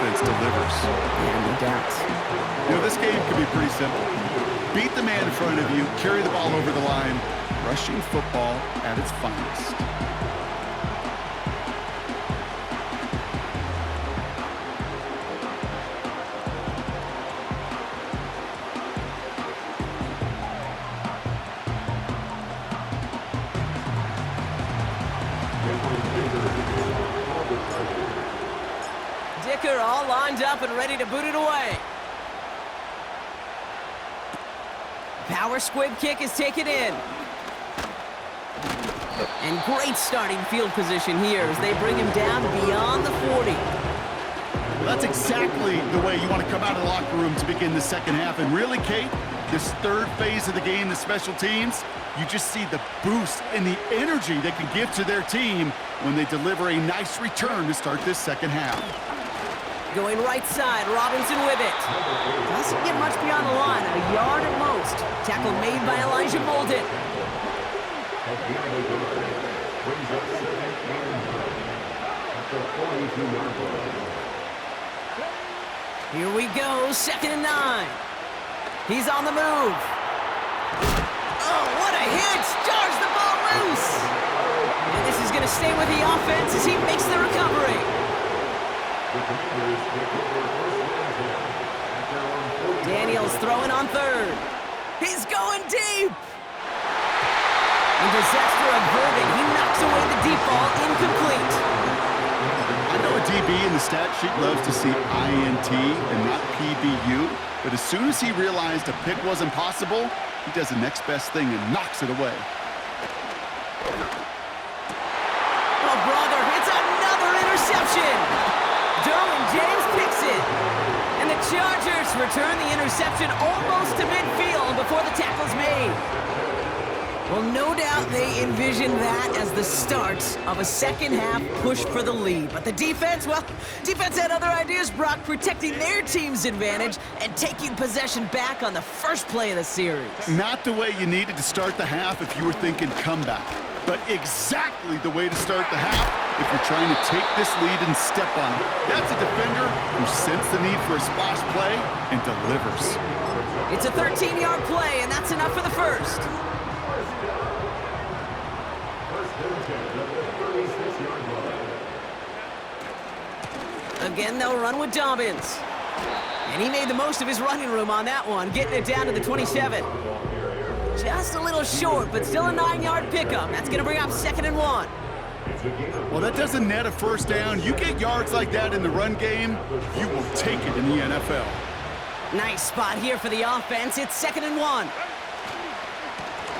defense delivers. Yeah, no doubt. You know, this game could be pretty simple. Beat the man in front of you, carry the ball over the line, rushing football at its finest. Dicker all lined up and ready to boot it away. Power squib kick is taken in. And great starting field position here as they bring him down beyond the 40. Well, that's exactly the way you want to come out of the locker room to begin the second half. And really, Kate, this third phase of the game, the special teams, you just see the boost and the energy they can give to their team when they deliver a nice return to start this second half. Going right side, Robinson with it. Doesn't get much beyond the line, a yard at most. Tackle made by Elijah Bolden. Here we go, 2nd and 9. He's on the move. Oh, what a hit! Jars the ball loose! And this is going to stay with the offense as he makes the recovery. Daniels throwing on 3rd. He's going deep! And disaster averted. He knocks away the deep ball, incomplete. I know a DB in the stat sheet loves to see INT and not PBU, but as soon as he realized a pick wasn't possible, he does the next best thing and knocks it away. Oh, brother, it's another interception! Derwin James picks it. And the Chargers return the interception almost to midfield before the tackle's made. Well, no doubt they envisioned that as the start of a second-half push for the lead. But the defense, well, defense had other ideas, Brock, protecting their team's advantage and taking possession back on the first play of the series. Not the way you needed to start the half if you were thinking comeback, but exactly the way to start the half if you're trying to take this lead and step on it. That's a defender who sensed the need for a splash play and delivers. It's a 13-yard play, and that's enough for the first. Again, they'll run with Dobbins. And he made the most of his running room on that one, getting it down to the 27. Just a little short, but still a 9-yard pickup. That's going to bring up 2nd and 1. Well, that doesn't net a first down. You get yards like that in the run game, you will take it in the NFL. Nice spot here for the offense. It's 2nd and 1.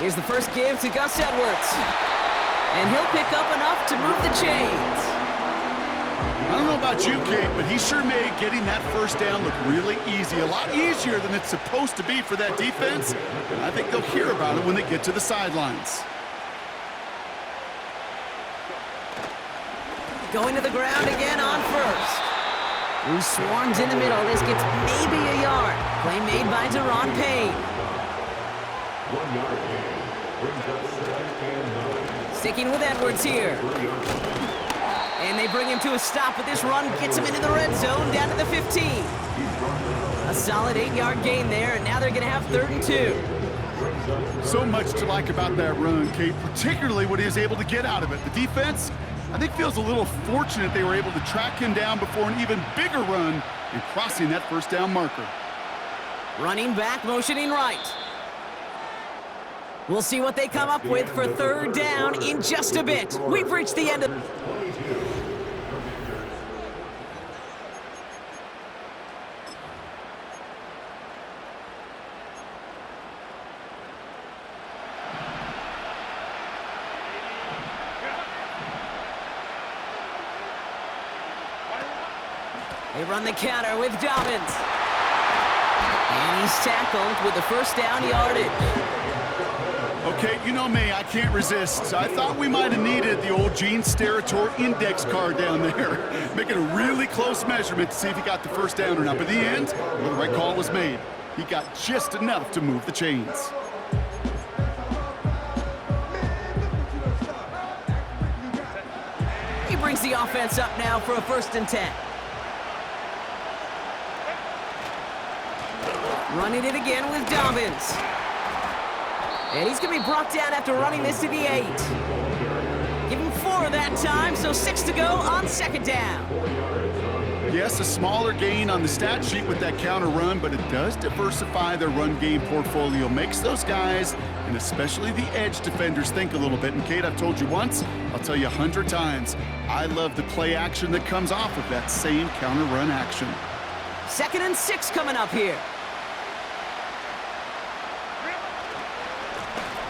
Here's the first give to Gus Edwards. And he'll pick up enough to move the chains. I don't know about you, Kate, but he sure made getting that first down look really easy. A lot easier than it's supposed to be for that defense. And I think they'll hear about it when they get to the sidelines. Going to the ground again on first. Who swarms in the middle. This gets maybe a yard. Play made by Deron Payne. 1 yard gain. Brings up 2nd and 9. Sticking with Edwards here. And they bring him to a stop, but this run gets him into the red zone down to the 15. A solid 8-yard gain there, and now they're going to have 3rd and 2. So much to like about that run, Kate, particularly what he was able to get out of it. The defense, I think, feels a little fortunate they were able to track him down before an even bigger run and crossing that first down marker. Running back, motioning right. We'll see what they come up with for 3rd down in just a bit. We've reached the end of... They run the counter with Dobbins. And he's tackled with the first down yardage. Okay, you know me, I can't resist. So I thought we might have needed the old Gene Steratore index card down there, making a really close measurement to see if he got the first down or not. But in the end, well, the right call was made. He got just enough to move the chains. He brings the offense up now for a 1st and 10. Running it again with Dobbins. And he's going to be brought down after running this to the 8. Give him 4 that time, so 6 to go on second down. Yes, a smaller gain on the stat sheet with that counter run, but it does diversify their run game portfolio. Makes those guys, and especially the edge defenders, think a little bit. And Kate, I've told you once, I'll tell you 100 times, I love the play action that comes off of that same counter run action. 2nd and 6 coming up here.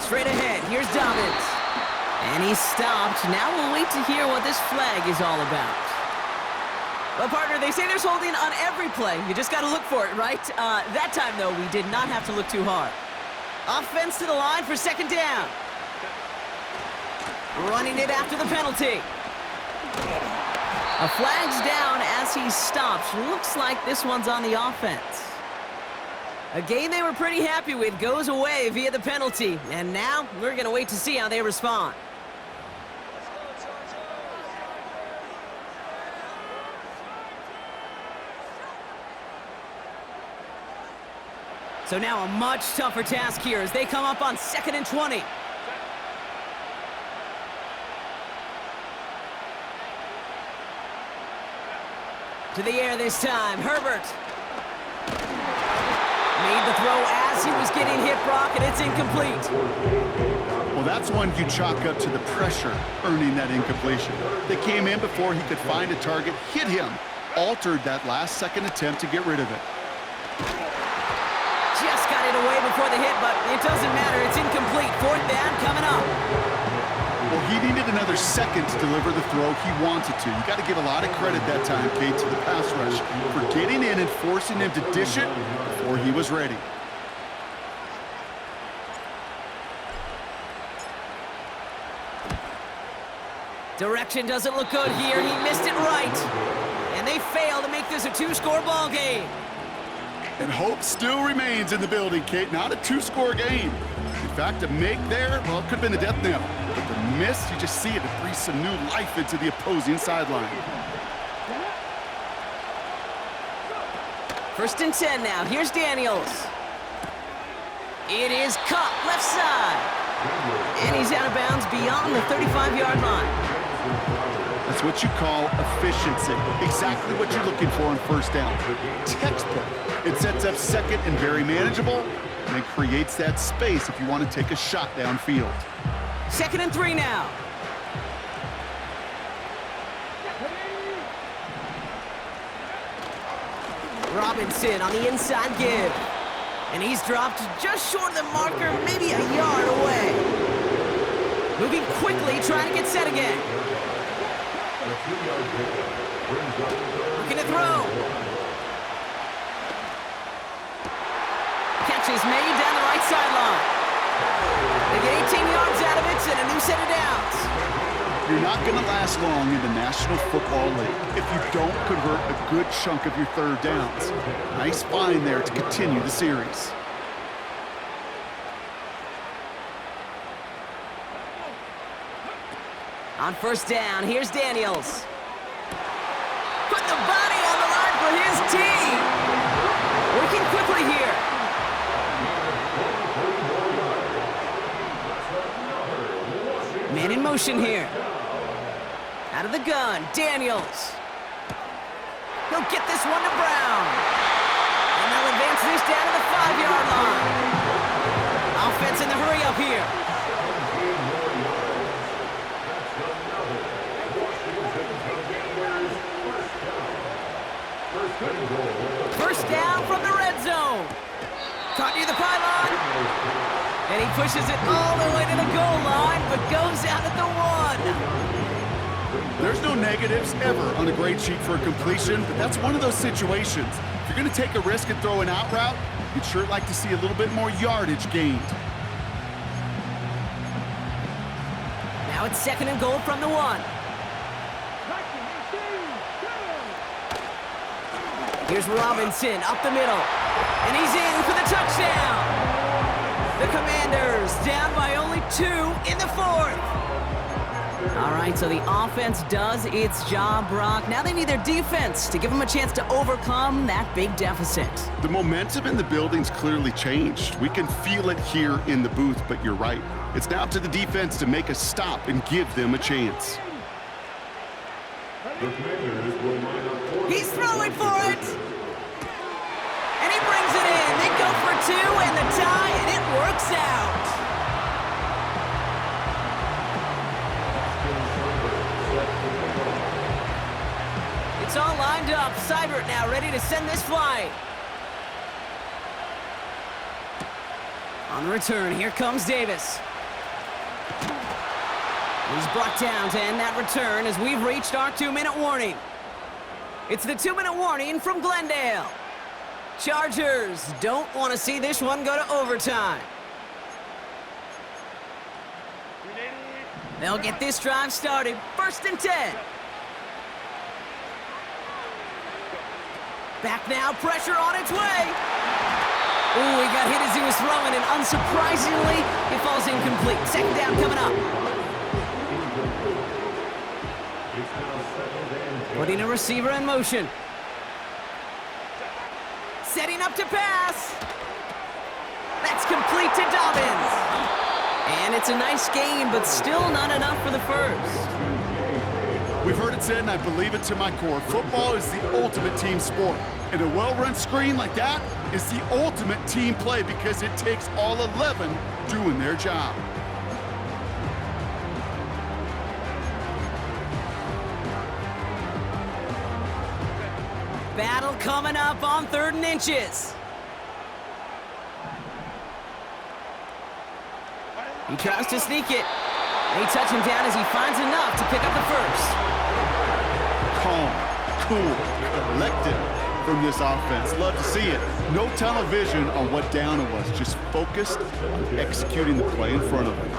Straight ahead, here's Dobbins. And he's stopped. Now we'll wait to hear what this flag is all about. Well, partner, they say there's holding on every play. You just got to look for it, right? That time, though, we did not have to look too hard. Offense to the line for 2nd down. Running it after the penalty. A flag's down as he stops. Looks like this one's on the offense. A game they were pretty happy with goes away via the penalty. And now we're going to wait to see how they respond. So now a much tougher task here as they come up on 2nd and 20. To the air this time, Herbert. Made the throw as he was getting hit, Brock, and it's incomplete. Well, that's one you chalk up to the pressure earning that incompletion. They came in before he could find a target, hit him, altered that last-second attempt to get rid of it. Just got it away before the hit, but it doesn't matter. It's incomplete. 4th down coming up. Well, he needed another second to deliver the throw he wanted to. You got to give a lot of credit that time, Kate, to the pass rush for getting in and forcing him to dish it before he was ready. Direction doesn't look good here. He missed it right. And they fail to make this a 2-score ball game. And hope still remains in the building, Kate. Not a 2-score game. In fact, a make there, well, it could have been the death knell. But the miss, you just see it breathe some new life into the opposing sideline. 1st and 10 now. Here's Daniels. It is caught left side. And he's out of bounds beyond the 35-yard line. That's what you call efficiency. Exactly what you're looking for on 1st down. Textbook. It sets up 2nd and very manageable, and it creates that space if you want to take a shot downfield. 2nd and 3 now. Robinson on the inside give. And he's dropped just short of the marker, maybe a yard away. Moving quickly, trying to get set again. Looking to throw. Catch is made down the right sideline. They get 18 yards out of it and a new set of downs. You're not going to last long in the National Football League if you don't convert a good chunk of your 3rd downs. Nice find there to continue the series. On 1st down, here's Daniels. Put the body on the line for his team. Working quickly here. Man in motion here. Out of the gun, Daniels. He'll get this one to Brown. And they'll advance this down to the 5-yard line. Offense in the hurry up here. First down from the red zone. Caught near the pylon. And he pushes it all the way to the goal line, but goes out at the 1. There's no negatives ever on a grade sheet for a completion, but that's one of those situations. If you're going to take a risk and throw an out route, you'd sure like to see a little bit more yardage gained. Now it's 2nd and goal from the 1. Here's Robinson up the middle. And he's in for the touchdown. The Commanders down by only 2 in the 4th. All right, so the offense does its job, Brock. Now they need their defense to give them a chance to overcome that big deficit. The momentum in the building's clearly changed. We can feel it here in the booth, but you're right. It's now up to the defense to make a stop and give them a chance. He's throwing for it! And he brings it in. They go for two and the tie, and it works out. It's all lined up. Seibert now ready to send this flight. On the return, here comes Davis. He's brought down to end that return as we've reached our 2-minute warning. It's the 2-minute warning from Glendale. Chargers don't want to see this one go to overtime. They'll get this drive started. 1st and 10. Back now, pressure on its way. Ooh, he got hit as he was throwing, and unsurprisingly, it falls incomplete. 2nd down coming up. Putting a receiver in motion. Setting up to pass. That's complete to Dobbins. And it's a nice gain, but still not enough for the first. We've heard it said, and I believe it to my core, football is the ultimate team sport. And a well-run screen like that is the ultimate team play because it takes all 11 doing their job. Battle coming up on 3rd and inches. He tries to sneak it. They touch him down as he finds enough to pick up the first. Calm, cool, collected from this offense. Love to see it. No tunnel vision on what down it was. Just focused on executing the play in front of them.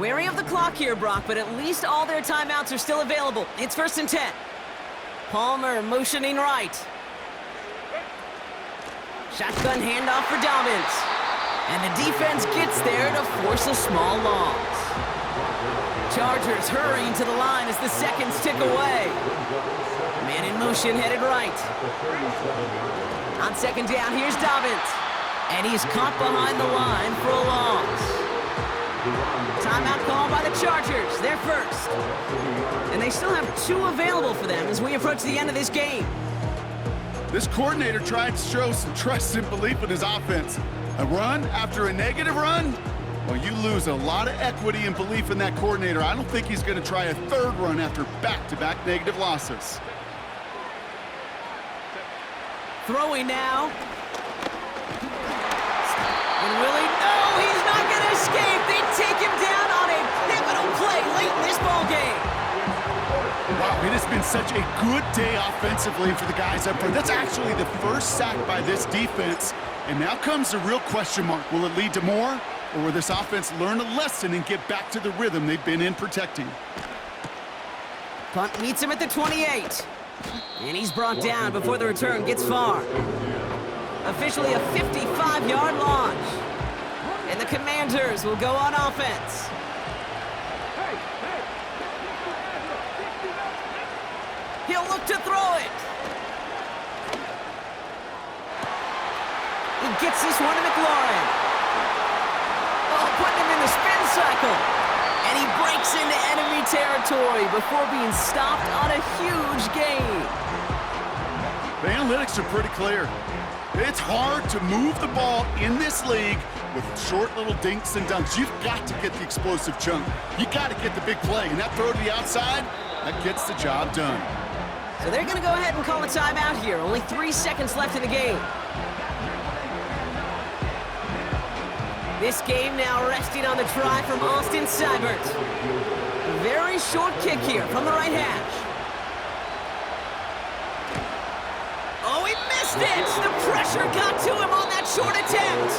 Wary of the clock here, Brock, but at least all their timeouts are still available. It's 1st and 10. Palmer motioning right. Shotgun handoff for Dobbins. And the defense gets there to force a small loss. Chargers hurrying to the line as the seconds tick away. Man in motion headed right. On 2nd down, here's Dobbins. And he's caught behind the line for a loss. Timeout called by the Chargers. They're first. And they still have 2 available for them as we approach the end of this game. This coordinator tried to show some trust and belief in his offense. A run after a negative run? Well, you lose a lot of equity and belief in that coordinator. I don't think he's going to try a 3rd run after back-to-back negative losses. Throwing now. And Willie, no, he's not going to escape. They take him down on a pivotal play late in this ball game. Wow, it has been such a good day offensively for the guys up front. That's actually the first sack by this defense. And now comes the real question mark. Will it lead to more? Or will this offense learn a lesson and get back to the rhythm they've been in protecting? Punt meets him at the 28. And he's brought down before the return gets far. Officially a 55-yard launch. And the Commanders will go on offense. He'll look to throw it. He gets this one to McLaurin. Oh, putting him in the spin cycle. And he breaks into enemy territory before being stopped on a huge gain. The analytics are pretty clear. It's hard to move the ball in this league with short little dinks and dunks. You've got to get the explosive chunk. You got to get the big play. And that throw to the outside, that gets the job done. So they're going to go ahead and call a timeout here. Only 3 seconds left in the game. This game now resting on the try from Austin Seibert. A very short kick here from the right hash. Oh, he missed it! The pressure got to him on that short attempt.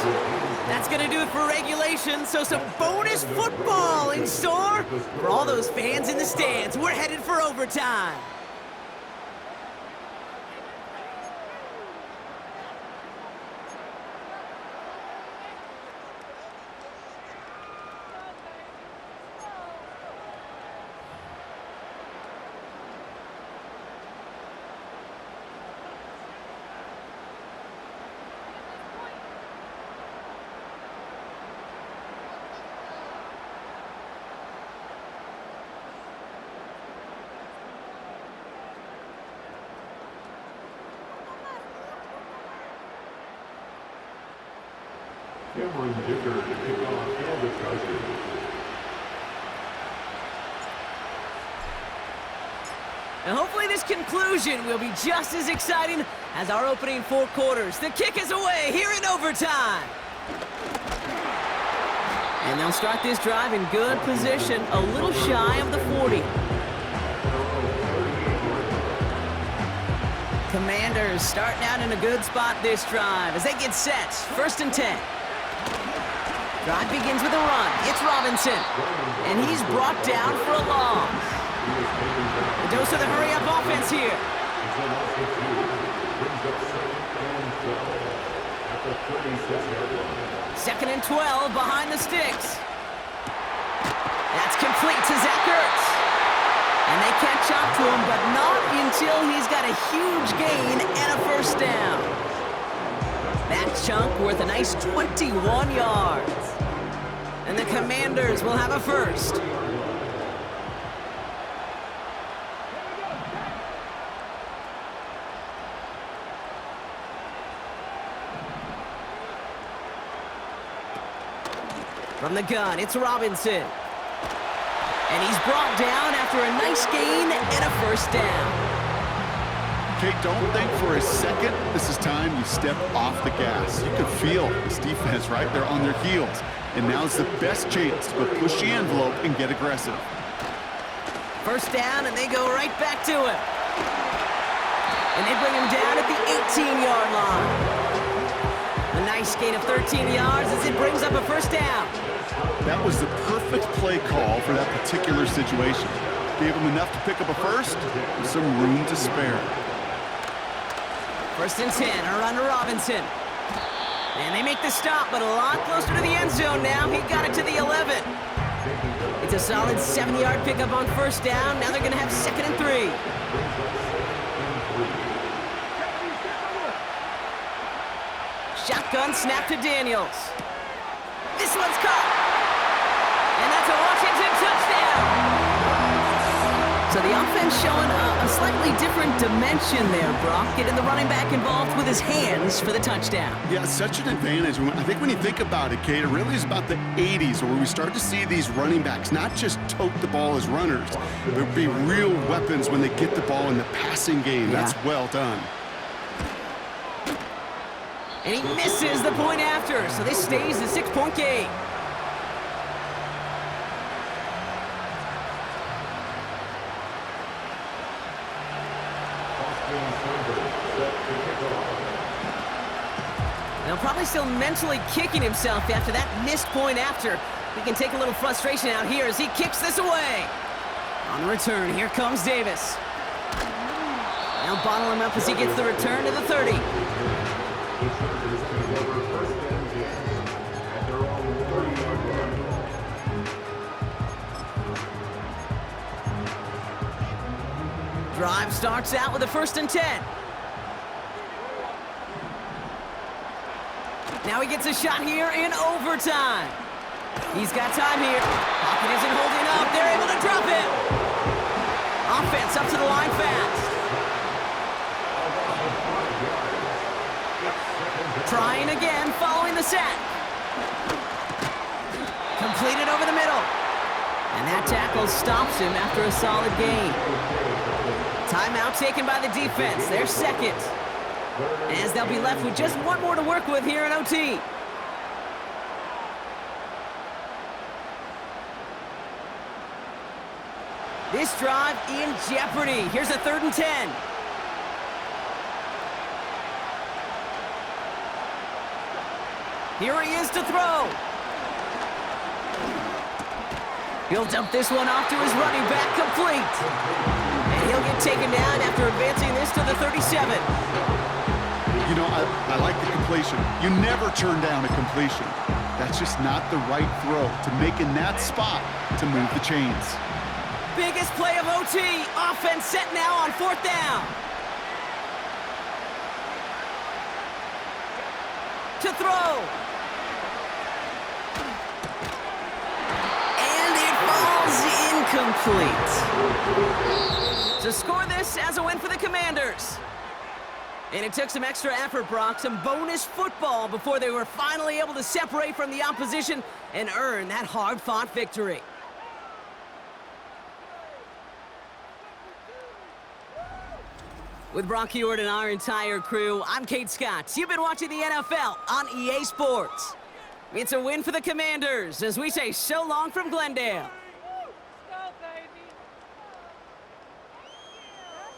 That's going to do it for regulation, so some bonus football in store for all those fans in the stands. We're headed for overtime. Cameron Dicker to kick off for the Chargers. And hopefully this conclusion will be just as exciting as our opening 4 quarters. The kick is away here in overtime. And they'll start this drive in good position, a little shy of the 40. Commanders starting out in a good spot this drive as they get set. 1st and 10. Drive begins with a run. It's Robinson. And he's brought down for a loss. A dose of the hurry-up offense here. Second and 12 behind the sticks. That's complete to Zach Ertz. And they catch up to him, but not until he's got a huge gain and a 1st down. That chunk worth a nice 21 yards. And the Commanders will have a 1st. From the gun, it's Robinson. And he's brought down after a nice gain and a 1st down. Kate, don't think for a second this is time you step off the gas. You can feel this defense right there on their heels. And now's the best chance to push the envelope and get aggressive. 1st down, and they go right back to him. And they bring him down at the 18-yard line. A nice gain of 13 yards as it brings up a 1st down. That was the perfect play call for that particular situation. Gave him enough to pick up a 1st with some room to spare. 1st and 10, a run to Robinson. And they make the stop, but a lot closer to the end zone now. He got it to the 11. It's a solid 7-yard pickup on 1st down. Now they're going to have 2nd and 3. Shotgun snap to Daniels. This one's caught. And that's a Washington touchdown. So the offense showing a slightly different dimension there, Brock. Getting the running back involved with his hands for the touchdown. Yeah, such an advantage. I think when you think about it, Kate, it really is about the 80s where we start to see these running backs not just tote the ball as runners. There'll be real weapons when they get the ball in the passing game. Yeah. That's well done. And he misses the point after, so this stays a 6-point game. Now probably still mentally kicking himself after that missed point after. We can take a little frustration out here as he kicks this away. On the return, here comes Davis. Now bottle him up as he gets the return to the 30. Drive starts out with a 1st and 10. Now he gets a shot here in overtime. He's got time here. Pocket isn't holding up. They're able to drop it. Offense up to the line fast. Trying again following the sack. Completed over the middle. And that tackle stops him after a solid gain. Timeout taken by the defense. Their 2nd. As they'll be left with just 1 more to work with here in OT. This drive in jeopardy. Here's a 3rd and 10. Here he is to throw. He'll dump this one off to his running back, complete. And he'll get taken down after advancing this to the 37. You know, I like the completion. You never turn down a completion. That's just not the right throw to make in that spot to move the chains. Biggest play of OT. Offense set now on 4th down. To throw. And it falls incomplete. To score this as a win for the Commanders. And it took some extra effort, Brock, some bonus football before they were finally able to separate from the opposition and earn that hard-fought victory. With Brock Heward and our entire crew, I'm Kate Scott. You've been watching the NFL on EA Sports. It's a win for the Commanders as we say so long from Glendale.